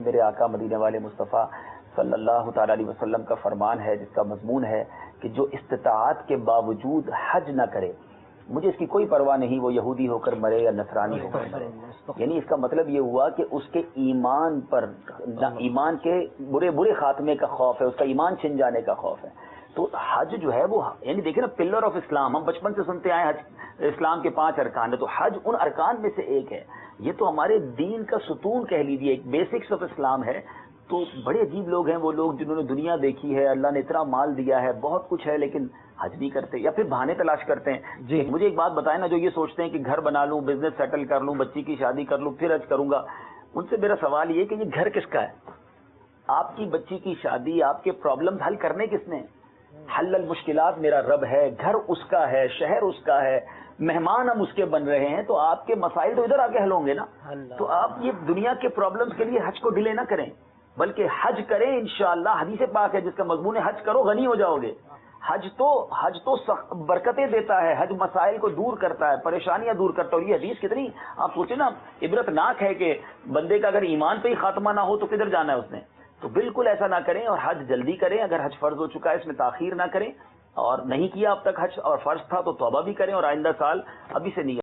میرے آقا مدینے والے مصطفیٰ صلی اللہ تعالی علیہ وسلم کا فرمان ہے جس کا مضمون ہے کہ جو استطاعت کے باوجود حج نہ کرے، مجھے اس کی کوئی پرواہ نہیں وہ یہودی ہو کر مرے یا نصرانی ہو کر مرے. یعنی اس کا مطلب یہ ہوا کہ اس کے ایمان پر ایمان کے برے خاتمے کا خوف ہے، اس کا ایمان چھن جانے کا خوف ہے. تو حج جو ہے وہ یعنی دیکھیں نا پلر آف اسلام، ہم بچپن سے سنتے آئے حج اسلام کے 5 ارکان ہے، تو حج ان ارکان میں سے ایک ہے. یہ تو ہمارے دین کا ستون کہہ لیجیے، ایک بیسکس آف اسلام ہے. تو بڑے عجیب لوگ ہیں وہ لوگ جنہوں نے دنیا دیکھی ہے، اللہ نے اتنا مال دیا ہے، بہت کچھ ہے، لیکن حج نہیں کرتے یا پھر بہانے تلاش کرتے ہیں. جی مجھے ایک بات بتائیں نا، جو یہ سوچتے ہیں کہ گھر بنا لوں، بزنس سیٹل کر لوں، بچی کی شادی کر لوں پھر حج کروں گا، ان سے میرا سوال یہ کہ یہ گھر کس کا ہے؟ آپ کی بچی کی شادی، آپ کے پرابلمز حل کرنے کس نے؟ حل المشکلات میرا رب ہے، گھر اس کا ہے، شہر اس کا ہے، مہمان ہم اس کے بن رہے ہیں، تو آپ کے مسائل تو ادھر آ کے حل ہوں گے نا. تو آپ یہ دنیا کے پرابلمز کے لیے حج کو ڈیلے نہ کریں، بلکہ حج کریں. انشاءاللہ حدیث پاک ہے جس کا مضمون ہے حج کرو غنی ہو جاؤ گے. حج تو برکتیں دیتا ہے، حج مسائل کو دور کرتا ہے، پریشانیاں دور کرتا ہے. اور یہ حدیث کتنی آپ سوچیں نا عبرت ناک ہے کہ بندے کا اگر ایمان پہ ہی خاتمہ نہ ہو تو کدھر جانا ہے اس نے. تو بالکل ایسا نہ کریں اور حج جلدی کریں. اگر حج فرض ہو چکا ہے اس میں تاخیر نہ کریں، اور نہیں کیا اب تک حج اور فرض تھا تو توبہ بھی کریں اور آئندہ سال ابھی سے نہیں